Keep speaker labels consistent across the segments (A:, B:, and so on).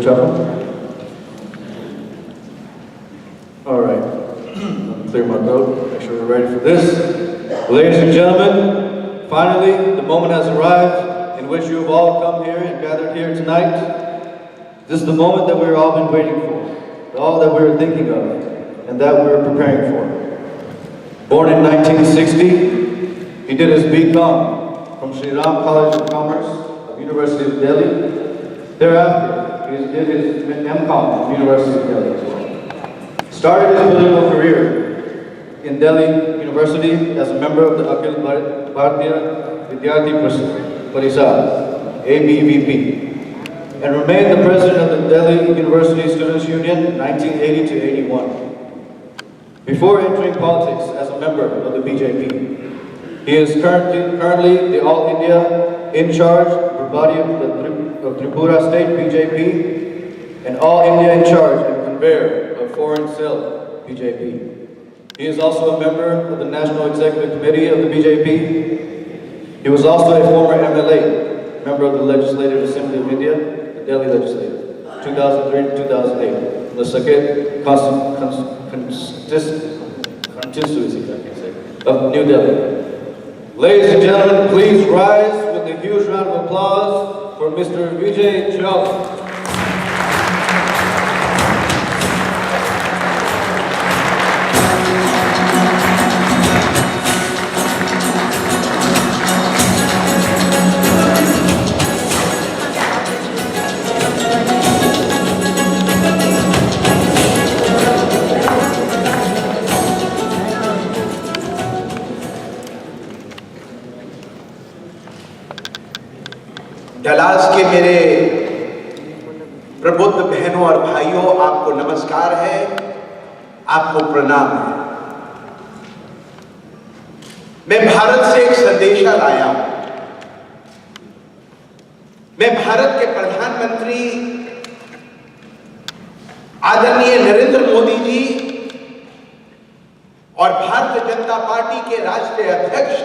A: of trouble? All right. I'll clear my throat. Make sure we're ready for this. Ladies and gentlemen, finally, the moment has arrived in which you have all come here and gathered here tonight. This is the moment that we've all been waiting for, all that we were thinking of, and that we were preparing for. Born in 1960, he did his BCom from Sri Ram College of Commerce of University of Delhi. Thereafter, he did his MCom from University of Delhi. Started his political career in Delhi University as a member of the Akhil Bharatiya Vidyarthi Parishad, ABVP, and remained the president of the Delhi University Students' Union 1980 to 81. Before entering politics as a member of the BJP, he is currently the All India in charge body of Tripura State BJP and All India in charge and conveyor of Foreign Cell BJP. He is also a member of the National Executive Committee of the BJP. He was also a former MLA, member of the Legislative Assembly of India, the Delhi Legislature, 2003 to 2008, the Saket constituency of New Delhi. Ladies and gentlemen, please rise with a huge round of applause for Mr. Vijay Chawla.
B: Dallas के मेरे प्रबुद्ध बहनों और भाइयों, आपको नमस्कार है, आपको प्रणाम है। मैं भारत से एक संदेशा लाया हूं। मैं भारत के प्रधानमंत्री आदरणीय नरेंद्र मोदी जी और भारतीय जनता पार्टी के राष्ट्रीय अध्यक्ष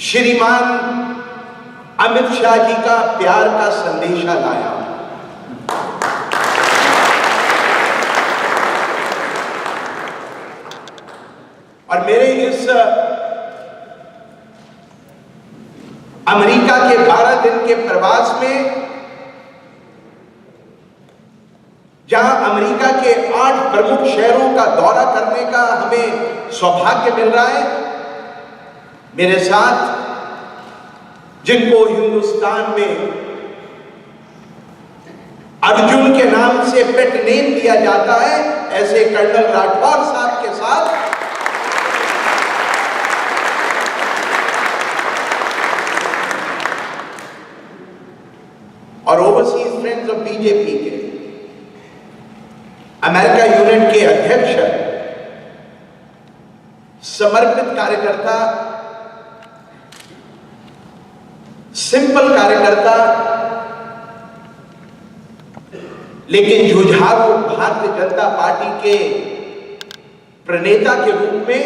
B: श्रीमान अमित शाह जी का प्यार का संदेशा लाया। और मेरे इस अमेरिका के 12 दिन के प्रवास में, जहां अमेरिका के 8 प्रमुख शहरों का दौरा करने का हमें सौभाग्य मिल रहा है, मेरे साथ जिनको हिंदुस्तान में अर्जुन के नाम से पेट नेम दिया जाता है, ऐसे कर्नल राठौर साहब के साथ और ओवरसीज फ्रेंड्स ऑफ बीजेपी के अमेरिका यूनिट के अध्यक्ष, समर्पित कार्यकर्ता, सिंपल कार्यकर्ता लेकिन जुझारू भारतीय जनता पार्टी के प्रणेता के रूप में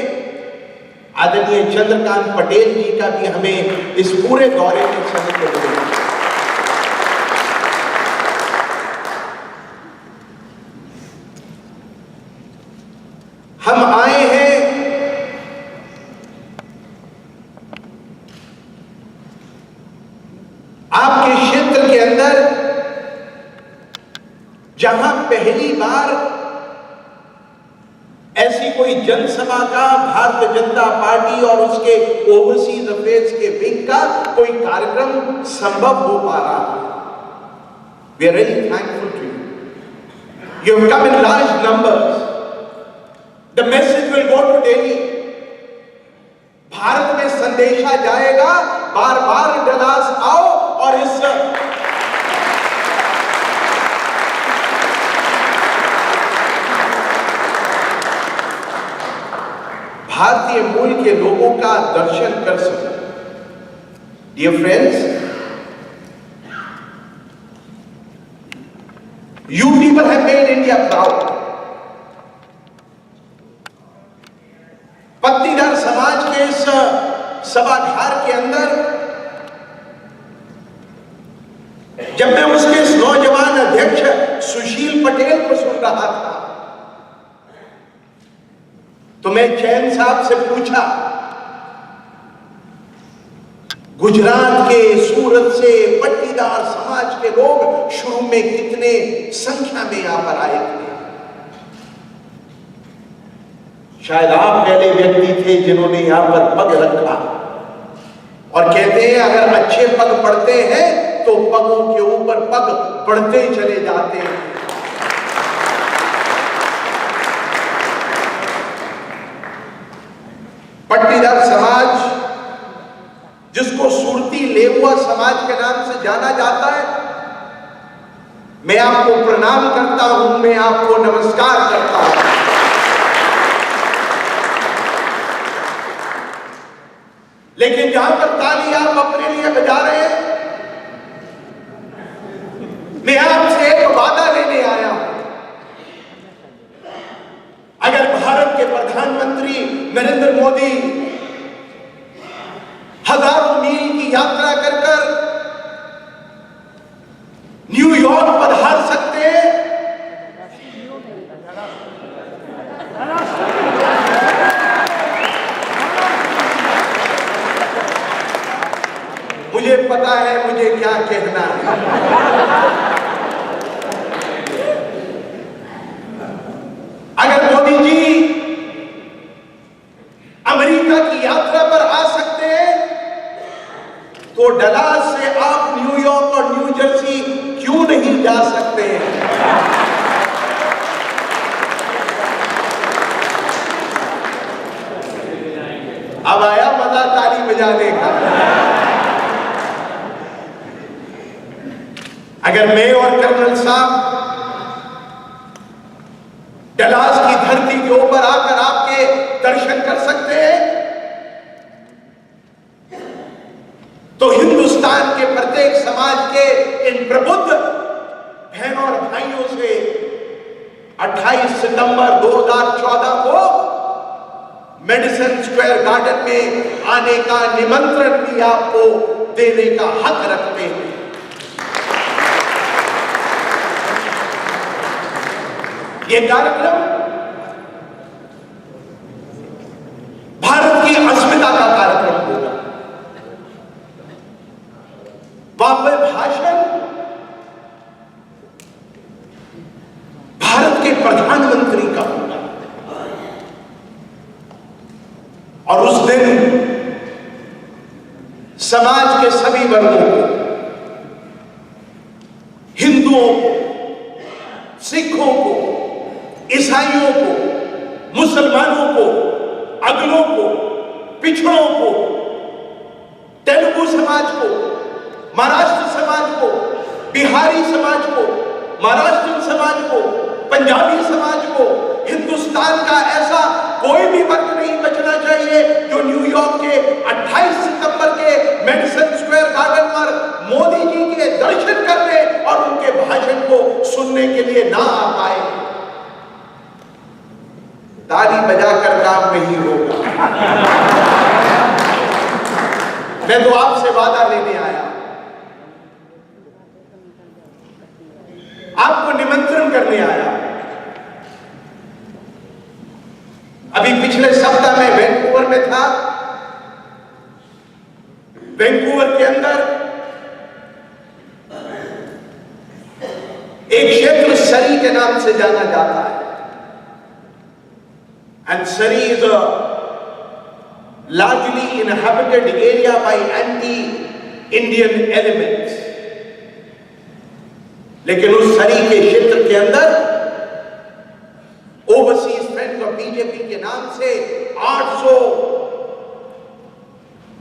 B: आदरणीय चंद्रकांत पटेल जी का भी हमें इस पूरे दौरे में समय मिलेगा। हम आए हैं आपके क्षेत्र के अंदर, जहां पहली बार ऐसी कोई जनसभा का भारतीय जनता पार्टी और उसके ओवरसीज अफेयर्स के विंग का कोई कार्यक्रम संभव हो पा रहा है। We are really thankful to you. You have come in large numbers. The message will go to Delhi. Bharat में संदेशा जाएगा, बार बार डलास आओ और इस भारतीय मूल के लोगों का दर्शन कर सको। Dear friends, you people have made India proud. पत्नीधर समाज के इस सभागार के अंदर जब मैं उसके इस नौजवान अध्यक्ष सुशील पटेल को सुन रहा था तो मैं चैन साहब से पूछा, गुजरात के, सूरत से पट्टीदार समाज के लोग शुरू में कितने संख्या में यहां पर आए थे? शायद आप पहले व्यक्ति थे जिन्होंने यहां पर पग रखा और कहते हैं अगर अच्छे पग पड़ते हैं तो पगों के ऊपर पग बढ़ते चले जाते हैं। पट्टीदार समाज, जिसको सुरती लेहुआ समाज के नाम से जाना जाता है, मैं आपको प्रणाम करता हूं, मैं आपको नमस्कार करता हूं। लेकिन जहां पर ताली आप अपने लिए बजा रहे हैं, मैं आपसे एक वादा लेने आया हूं। अगर भारत के प्रधानमंत्री नरेंद्र मोदी हजारों मील की यात्रा कर कर न्यूयॉर्क पधार सकते हैं, मुझे पता है मुझे क्या कहना है। अगर मोदी जी अमेरिका की यात्रा पर आ सकते हैं तो डलास से आप न्यूयॉर्क और न्यू जर्सी क्यों नहीं जा सकते हैं? अब आया मजा ताली बजाने का। अगर मैं और कर्नल साहब डलास की धरती के ऊपर आकर आपके दर्शन कर सकते हैं तो हिंदुस्तान के प्रत्येक समाज के इन प्रबुद्ध बहनों और भाइयों से 28 सितंबर 2014 को मेडिसन स्क्वायर गार्डन में आने का निमंत्रण भी आपको देने का हक रखते हैं। ये कार्यक्रम भारत की अस्मिता का कार्यक्रम होगा। वहां पर भाषण भारत के प्रधानमंत्री का होगा और उस दिन समाज के सभी वर्गों को, हिंदुओं को, सिखों को, ईसाइयों को, मुसलमानों को, अगलों को, पिछड़ों को, तेलुगु समाज को, महाराष्ट्र समाज को, बिहारी समाज को, महाराष्ट्र समाज को, पंजाबी समाज को, हिंदुस्तान का ऐसा कोई भी वर्ग नहीं बचना चाहिए जो न्यूयॉर्क के 28 सितंबर के मेडिसन स्क्वायर गार्डन पर मोदी जी के दर्शन करने और उनके भाषण को सुनने के लिए ना आ पाए। ताली बजाकर काम नहीं होगा। मैं तो आपसे वादा लेने आया, आपको निमंत्रण करने आया। अभी पिछले सप्ताह में वैंकूवर में था। वैंकूवर के अंदर एक क्षेत्र सरी के नाम से जाना जाता है। And Surrey is a largely inhabited area by anti-Indian elements. लेकिन उस सरी के क्षेत्र के अंदर ओवरसीज फ्रेंड्स ऑफ बीजेपी के नाम से 800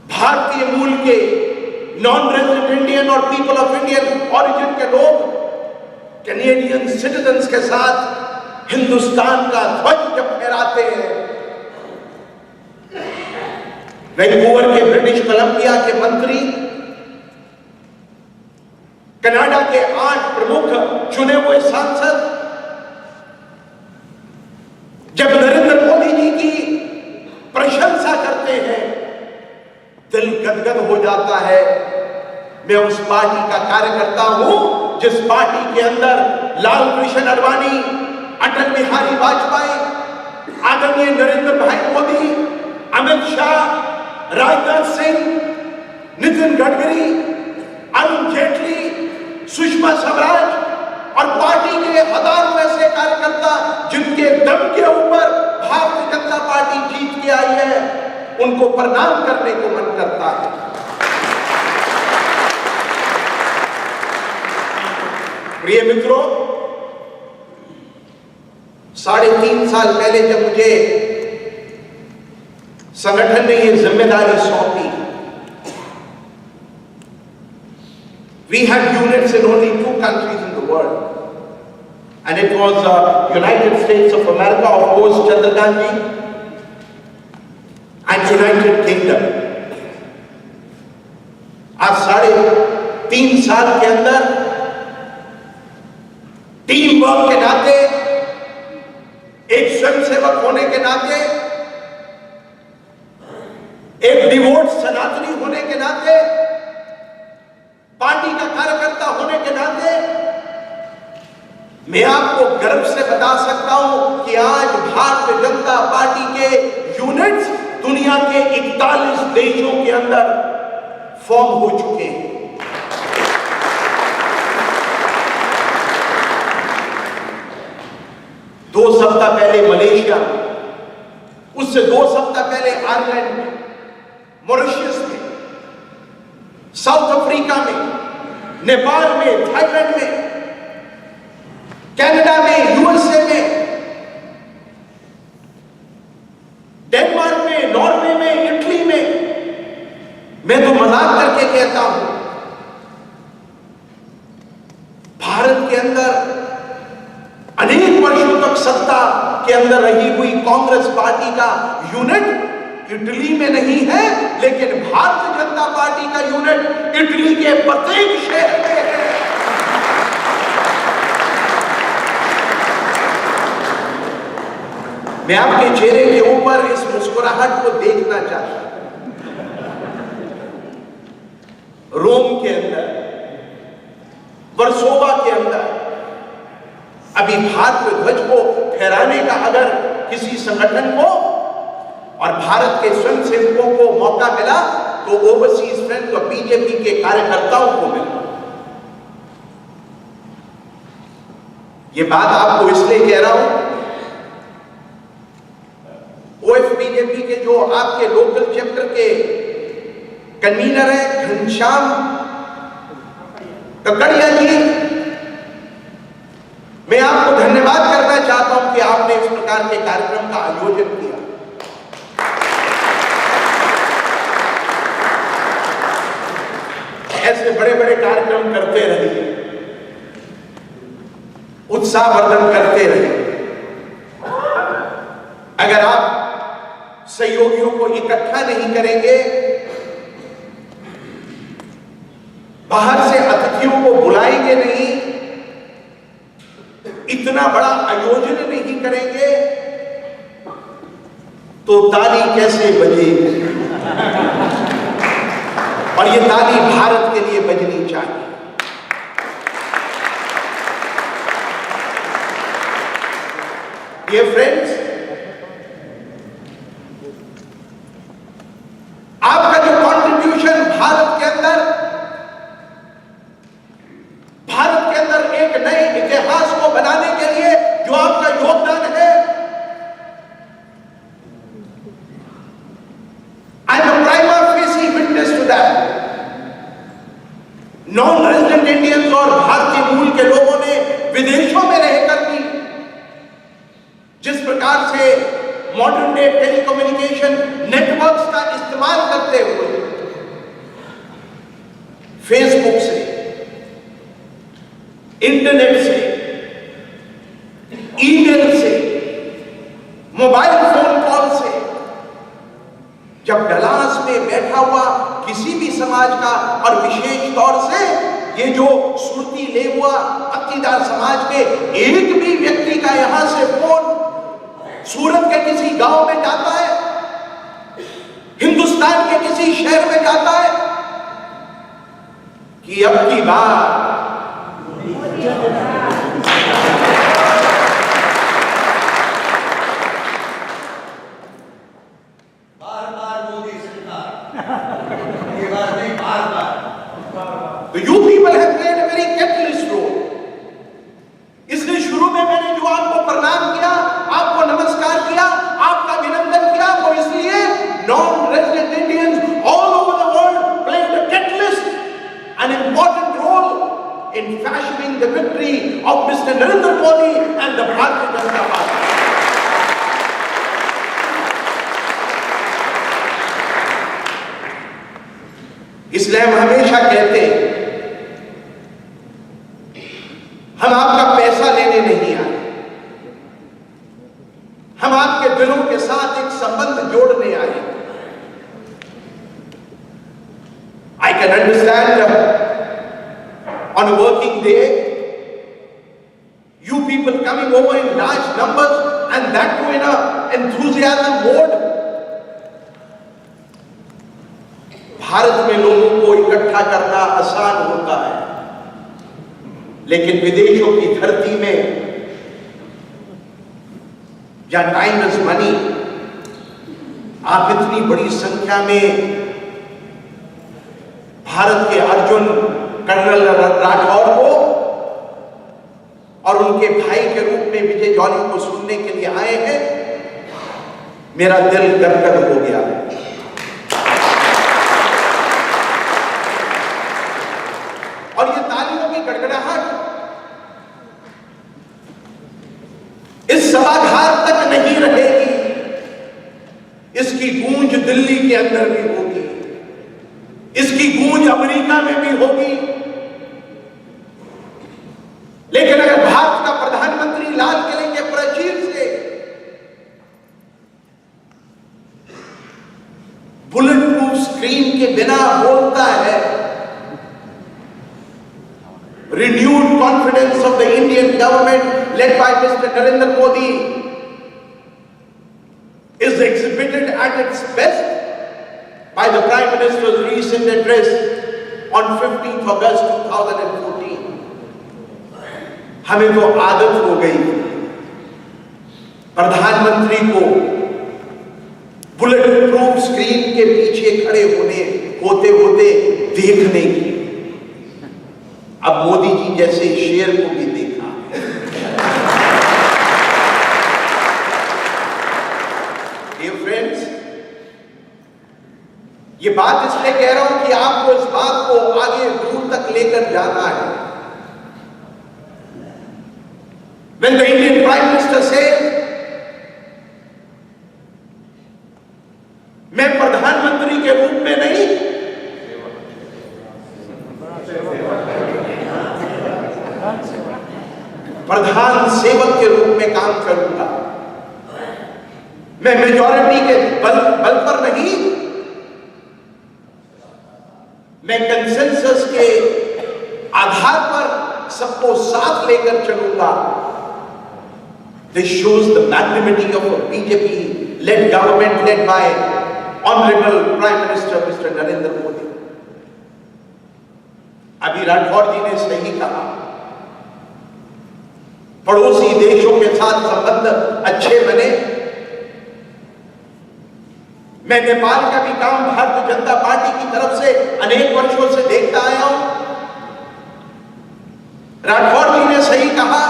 B: भारतीय मूल के नॉन रेजिडेंट इंडियन और पीपल ऑफ इंडियन ऑरिजिन के लोग कैनेडियन सिटीजन्स के साथ हिंदुस्तान का ध्वज जब फहराते हैं। वैंकूवर के ब्रिटिश कोलंबिया के मंत्री, कनाडा के 8 प्रमुख चुने हुए सांसद जब नरेंद्र मोदी जी की प्रशंसा करते हैं, दिल गदगद हो जाता है मैं उस पार्टी का कार्यकर्ता हूं जिस पार्टी के अंदर लाल कृष्ण आडवाणी, अटल बिहारी वाजपेयी, आदरणीय नरेंद्र भाई मोदी, अमित शाह, राजनाथ सिंह, नितिन गडकरी, अरुण जेटली, सुषमा स्वराज और पार्टी के हजारों ऐसे कार्यकर्ता जिनके दम के ऊपर भारतीय जनता पार्टी जीत के आई है, उनको प्रणाम करने को मन करता है। प्रिय मित्रों, 3.5 साल पहले जब मुझे संगठन ने ये जिम्मेदारी सौंपी, we had units in only 2 countries in the world, and it was United States of America, of course, Chandrakant ji, and United Kingdom. आज 3.5 साल के अंदर टीम वर्क के नाते, एक स्वयंसेवक होने के नाते, एक डिवोट सनातनी होने के नाते, पार्टी का कार्यकर्ता होने के नाते मैं आपको गर्व से बता सकता हूं कि आज भारतीय जनता पार्टी के यूनिट्स दुनिया के 41 देशों के अंदर फॉर्म हो चुके हैं। 2 सप्ताह पहले मलेशिया में, उससे 2 सप्ताह पहले आयरलैंड में, मॉरिशस में, साउथ अफ्रीका में, नेपाल में, थाईलैंड में, कनाडा में, यूएसए में, डेनमार्क में, नॉर्वे में, इटली में। मैं तो मजाक करके कहता हूं, भारत के अंदर अनेक वर्षों तक सत्ता के अंदर रही हुई कांग्रेस पार्टी का यूनिट इटली में नहीं है, लेकिन भारतीय जनता पार्टी का यूनिट इटली के प्रत्येक शहर में है। मैं आपके चेहरे के ऊपर इस मुस्कुराहट को देखना चाहता हूं। रोम के अंदर, वर्सोवा के अंदर अभी भारतीय ध्वज को फहराने का अगर किसी संगठन को और भारत के स्वयंसेवकों को मौका मिला तो ओवरसीज फ्रेंड्स और बीजेपी के कार्यकर्ताओं को मिला। ये बात आपको इसलिए कह रहा हूं, ओएफ बीजेपी के जो आपके लोकल चैप्टर के कन्वीनर है घनश्याम ककड़िया जी, मैं आपको धन्यवाद करना चाहता हूं कि आपने इस प्रकार के कार्यक्रम का आयोजन किया। ऐसे बड़े बड़े कार्यक्रम करते रहिए, उत्साहवर्धन करते रहिए। अगर आप सहयोगियों को इकट्ठा नहीं करेंगे, बाहर से अतिथियों को बुलाएंगे नहीं, इतना बड़ा आयोजन नहीं करेंगे, तो ताली कैसे बजेगी? और ये ताली भारत के लिए बजनी चाहिए। डियर फ्रेंड्स, आपका जो कंट्रीब्यूशन भारत के अंदर एक नए इतिहास को बनाने के लिए जो आपका योगदान है, I am a prima facie witness to that. Non resident Indians और भारतीय मूल के लोगों ने विदेशों में रहकर भी जिस प्रकार से मॉडर्न डे टेलीकम्युनिकेशन नेटवर्क्स का इस्तेमाल करते हुए फेसबुक से, इंटरनेट से, ईमेल से, मोबाइल फोन कॉल से, जब डलास में बैठा हुआ किसी भी समाज का और विशेष तौर से ये जो सुरती ले हुआ पत्तीदार समाज के एक भी व्यक्ति का यहां से फोन सूरत के किसी गांव में जाता है, हिंदुस्तान के किसी शहर में जाता है, कि अब की बार तो you people have played a very catalyst role. इसलिए शुरू में मैंने जो आपको प्रणाम किया, आपको नमस्कार किया, आपका अभिनंदन किया, वो इसलिए non-resident Indians all over the world played a catalyst, an important role in fashioning the victory of Mr. Narendra Modi and the Bharatiya Janata Party. इसलिए हम हमेशा कहते हैं, हम आपका पैसा लेने नहीं आए, हम आपके दिलों के साथ एक संबंध जोड़ने आए। I can understand on a working day, you people coming over in large numbers and that too in an enthusiasm mode. Bharat में लोगों को इकट्ठा करना आसान होता है, लेकिन विदेशों की धरती में जहां टाइम इज मनी, आप इतनी बड़ी संख्या में भारत के अर्जुन कर्नल राठौर को और उनके भाई के रूप में विजय जॉली को सुनने के लिए आए हैं, मेरा दिल गदगद हो गया है। और ये तालियों की गड़गड़ाहट इस सभागार तक नहीं रहेगी, इसकी गूंज दिल्ली के अंदर भी होगी, इसकी गूंज अमेरिका में भी होगी। लेकिन अगर भारत का प्रधानमंत्री लाल किले के प्राचीर से बुलेट प्रूफ स्क्रीन के बिना बोलता है, renewed confidence of the Indian government led by Mr. Narendra Modi is exhibited at its best by the Prime Minister's recent address on 15th August 2014. हमें तो आदत हो गई प्रधानमंत्री को बुलेट प्रूफ स्क्रीन के पीछे खड़े होते देखने की। अब मोदी जी जैसे शेर को भी देखा। Dear friends, ये बात इसलिए कह रहा हूं कि आपको इस बात को आगे दूर तक लेकर जाना है। When the Indian Prime Minister says, मैं प्रधानमंत्री के रूप में नहीं, प्रधान सेवक के रूप में काम करूंगा, मैं मेजॉरिटी के बल पर नहीं, मैं कंसेंसस के आधार पर सबको साथ लेकर चलूंगा। This shows the magnanimity of a BJP-led government led by Honorable Prime Minister Mr. Narendra Modi. अभी राठौर जी ने सही कहा, पड़ोसी देशों के साथ संबंध अच्छे बने। मैं नेपाल का भी काम भारतीय जनता पार्टी की तरफ से अनेक वर्षों से देखता आया हूं। राठौर जी ने सही कहा,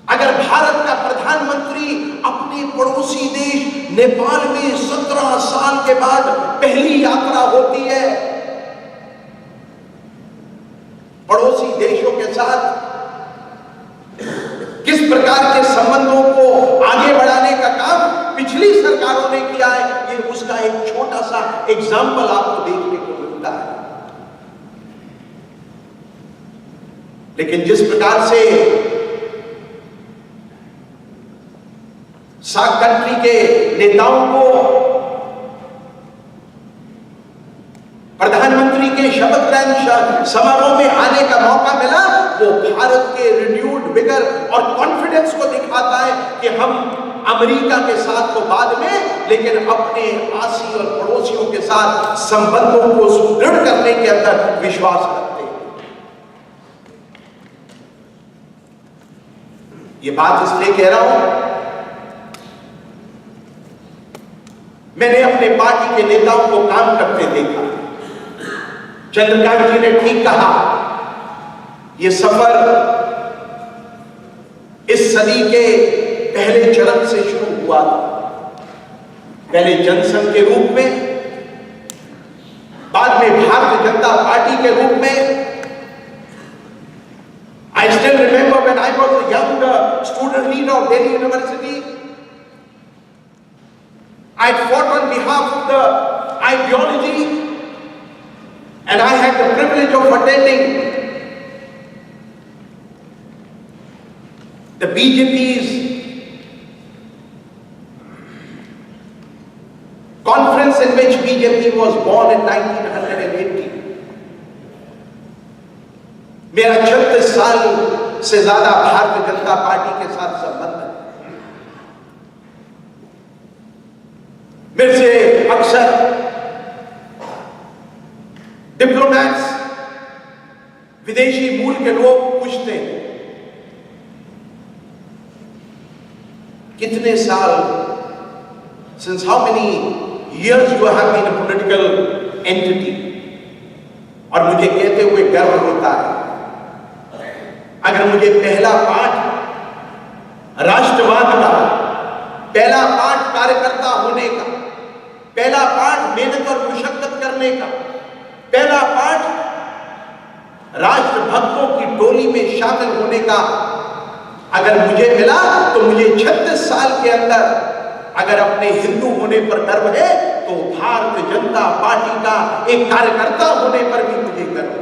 B: अगर भारत का प्रधानमंत्री अपने पड़ोसी देश नेपाल में 17 साल के बाद पहली यात्रा होती है, पड़ोसी देशों के साथ किस प्रकार के संबंधों को आगे बढ़ाने का काम पिछली सरकारों ने किया है, ये उसका एक छोटा सा एग्जाम्पल आपको देखने को मिलता है। लेकिन जिस प्रकार से सार्क कंट्री के नेताओं को प्रधानमंत्री के शपथ ग्रहण समारोह में आने का मौका मिला, वो भारत के रिन्यूड विगर और कॉन्फिडेंस को दिखाता है कि हम अमेरिका के साथ तो बाद में, लेकिन अपने आसी और पड़ोसियों के साथ संबंधों को सुदृढ़ करने के अंदर विश्वास रखते हैं। ये बात इसलिए कह रहा हूं, मैंने अपने पार्टी के नेताओं को काम करते देखा। चंद्रकांत जी ने ठीक कहा, यह सफर इस सदी के पहले चरण से शुरू हुआ था। पहले जनसंघ के रूप में, बाद में भारतीय जनता पार्टी के रूप में। I still remember when I was a young student leader of Delhi University, I fought on behalf of the ideology, and I had the privilege of attending the BJP's conference in which BJP was born in 1980. मेरा 36 साल से ज्यादा Bharatiya Janata party के साथ संबंध है। मेरे से अक्सर डिप्लोमैट्स, विदेशी मूल के लोग पूछते हैं, कितने साल, since how many years you have been a political entity? और मुझे कहते हुए गर्व होता है, अगर मुझे पहला पाठ राष्ट्रवाद का, पहला पाठ कार्यकर्ता होने का, पहला पाठ मेहनत और मुशक्कत करने का, पहला पाठ राष्ट्रभक्तों की टोली में शामिल होने का अगर मुझे मिला, तो मुझे 36 साल के अंदर अगर अपने हिंदू होने पर गर्व है, तो भारतीय जनता पार्टी का एक कार्यकर्ता होने पर भी मुझे गर्व है।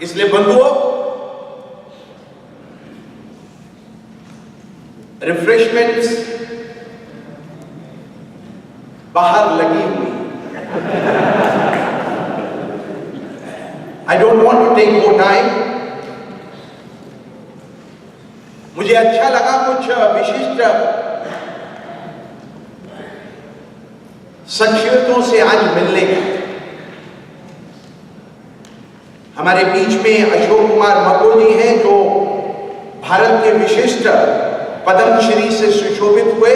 B: इसलिए बंधुओं, रिफ्रेशमेंट्स बाहर लगी हुई। I don't want to take more time. मुझे अच्छा लगा कुछ विशिष्ट शख्सियतों से आज मिलने का। हमारे बीच में अशोक कुमार मको जी हैं, जो भारत के विशिष्ट पद्मश्री से सुशोभित हुए।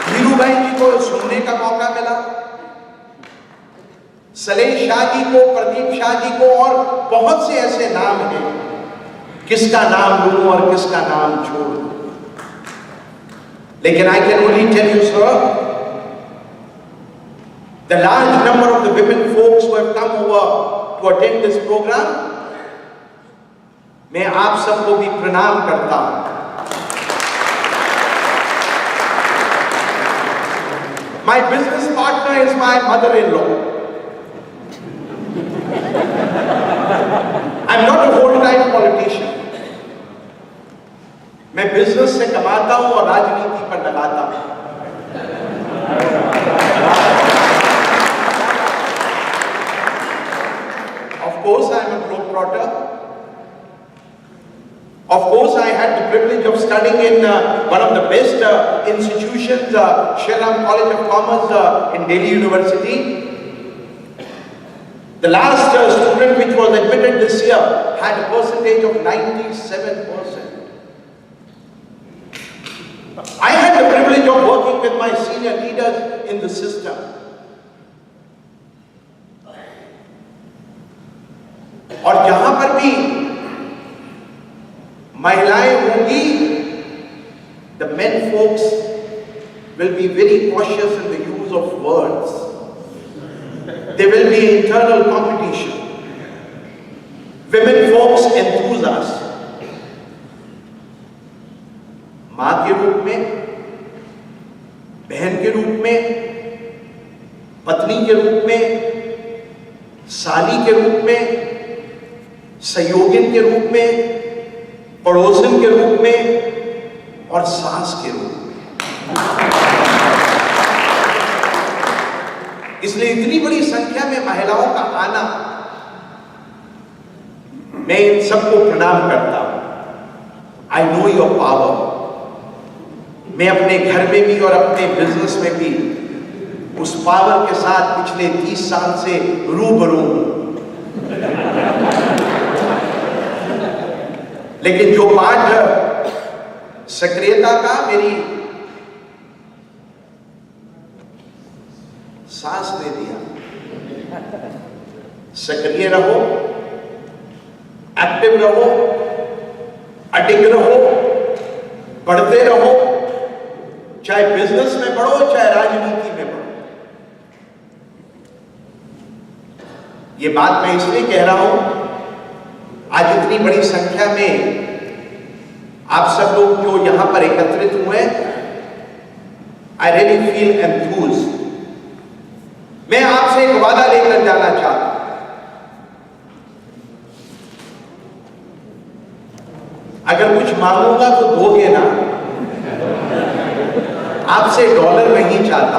B: धीरूभाई जी को सुनने का मौका मिला, सलेश शाह जी को, प्रदीप शाह जी को, और बहुत से ऐसे नाम हैं, किसका नाम लूं और किसका नाम छोड़ूं। लेकिन I can only tell you, sir, the large number of the women folks who have come over to attend this program, मैं आप सबको भी प्रणाम करता हूं। My business partner is my mother-in-law. I'm not a whole-time politician. मैं business से कमाता हूं और राजनीति पर लगाता हूं। Of course, I am a globetrotter. Of course, I had the privilege of studying in one of the best institutions, Shriram College of Commerce in Delhi University. The last student which was admitted this year had a percentage of 97%. I had the privilege of working with my senior leaders in the system. और जहां पर भी महिलाएं होंगी, the men folks will be very cautious in the use of words. There will be internal competition. Women folks enthuse us. मां के रूप में, बहन के रूप में, पत्नी के रूप में, साली के रूप में, सहयोगिन के रूप में, पड़ोसन के रूप में और सास के रूप में। इसलिए इतनी बड़ी संख्या में महिलाओं का आना मैं इन सबको प्रणाम करता हूं। I know your power. मैं अपने घर में भी और अपने बिजनेस में भी उस पावर के साथ पिछले 30 साल से रूबरू हूं। लेकिन जो पाठ सक्रियता का, मेरी सांस दे दिया। सक्रिय रहो, एक्टिव रहो, अडिग रहो, बढ़ते रहो, चाहे बिजनेस में बढ़ो, चाहे राजनीति में बढ़ो। ये बात मैं इसलिए कह रहा हूं, आज इतनी बड़ी संख्या में आप सब लोग जो यहां पर एकत्रित हुए, आई रियली फील एंथूज्ड। मैं आपसे एक वादा लेकर जाना चाहता हूं। अगर कुछ मांगूंगा तो दोगे ना? आपसे डॉलर नहीं चाहता,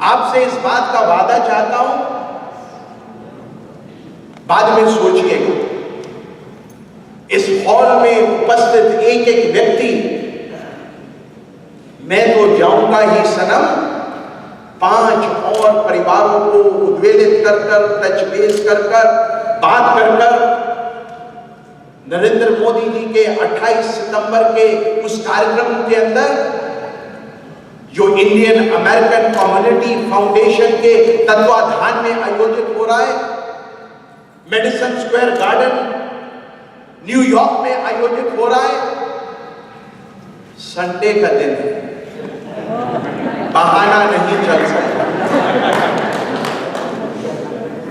B: आपसे इस बात का वादा चाहता हूं, बाद में सोचिएगा। इस हॉल में उपस्थित एक एक व्यक्ति, मैं तो जाऊंगा ही सनम, 5 और परिवारों को उद्वेलित कर कर, टच बेस कर कर, बात कर कर, नरेंद्र मोदी जी के 28 सितंबर के उस कार्यक्रम के अंदर जो इंडियन अमेरिकन कम्युनिटी फाउंडेशन के तत्वाधान में आयोजित हो रहा है, मेडिसन स्क्वायर गार्डन न्यूयॉर्क में आयोजित हो रहा है। संडे का दिन है, बहाना नहीं चल सकता।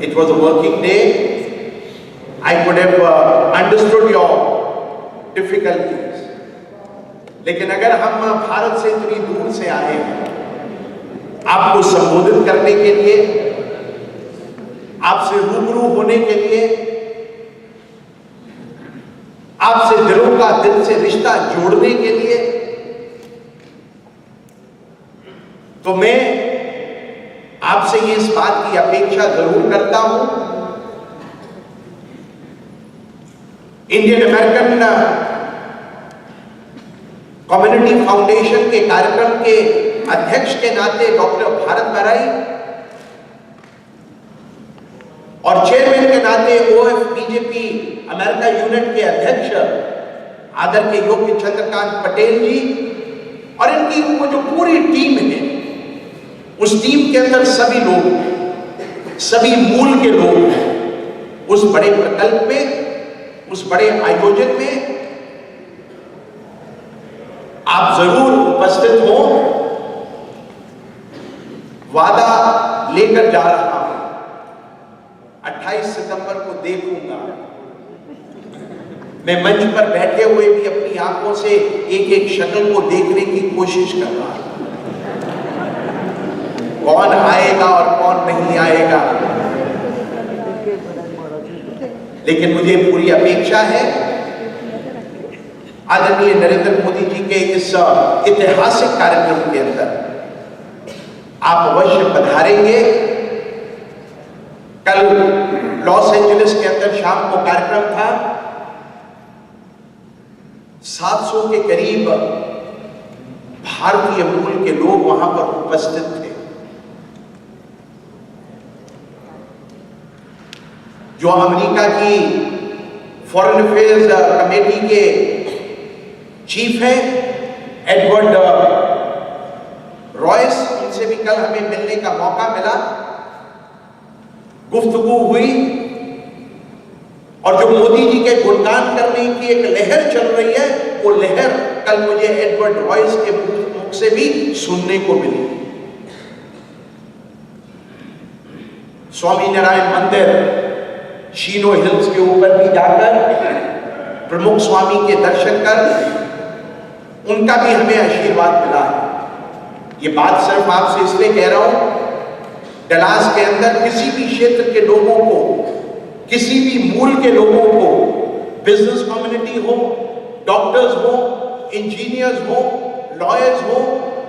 B: It was a working day. I could have understood your difficulties. लेकिन अगर हम भारत से इतनी दूर से आए हैं, आपको संबोधित करने के लिए, आपसे रूबरू होने के लिए, आपसे दिलों का दिल से रिश्ता जोड़ने के लिए, तो मैं आपसे ये इस बात की अपेक्षा जरूर करता हूं। इंडियन अमेरिकन कम्युनिटी फाउंडेशन के कार्यक्रम के अध्यक्ष के नाते डॉक्टर भारत बराई और चेयरमैन के नाते ओएफ बीजेपी अमेरिका यूनिट के अध्यक्ष आदर के योग्य चंद्रकांत पटेल जी और इनकी वो जो पूरी टीम है, उस टीम के अंदर सभी लोग, सभी मूल के लोग उस बड़े प्रकल्प में, उस बड़े आयोजन में आप जरूर उपस्थित हो। वादा लेकर जा रहा हूं, 28 सितंबर को देखूंगा। मैं मंच पर बैठे हुए भी अपनी आंखों से एक एक शक्ल को देखने की कोशिश कर रहा हूं। कौन आएगा और कौन नहीं आएगा, लेकिन मुझे पूरी अपेक्षा है आदरणीय नरेंद्र मोदी जी के इस ऐतिहासिक कार्यक्रम के अंदर आप अवश्य पधारेंगे। कल लॉस एंजलिस के अंदर शाम को कार्यक्रम था, 700 के करीब भारतीय मूल के लोग वहां पर उपस्थित थे। जो अमेरिका की फॉरेन अफेयर्स कमेटी के चीफ हैं एडवर्ड रॉयस, उनसे भी कल हमें मिलने का मौका मिला, गुफ्तगू हुई और जो मोदी जी के गुणगान करने की एक लहर चल रही है, वो लहर कल मुझे एडवर्ड रॉयस के मुख से भी सुनने को मिली। स्वामी नारायण मंदिर शीनो हिल्स के ऊपर भी जाकर प्रमुख स्वामी के दर्शन कर उनका भी हमें आशीर्वाद मिला है। ये बात सिर्फ आपसे इसलिए कह रहा हूं, डलास के अंदर किसी भी क्षेत्र के लोगों को, किसी भी मूल के लोगों को, बिजनेस कम्युनिटी हो, डॉक्टर्स हो, इंजीनियर्स हो, लॉयर्स हो,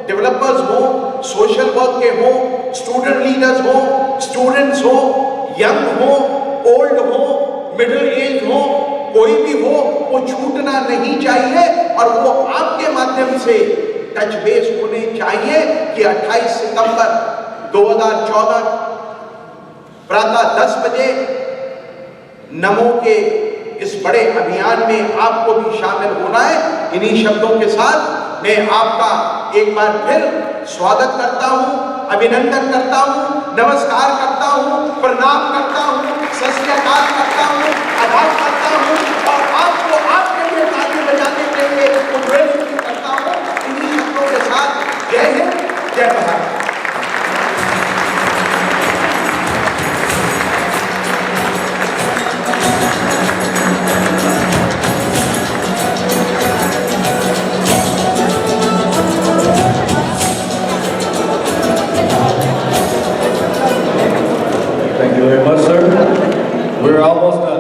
B: डेवलपर्स हो, सोशल वर्क के हो, स्टूडेंट लीडर्स हो, स्टूडेंट्स हो, यंग हो, ओल्ड हो, मिडिल एज हो, कोई भी हो, वो छूटना नहीं चाहिए और वो आपके माध्यम से टच बेस होने चाहिए कि 28 सितंबर 2014 प्रातः 10 बजे नमो के इस बड़े अभियान में आपको भी शामिल होना है। इन्हीं शब्दों के साथ मैं आपका एक बार फिर स्वागत करता हूं, अभिनंदन करता हूं, नमस्कार करता हूं, प्रणाम करता हूं, सत श्री अकाल करता हूं, आदाब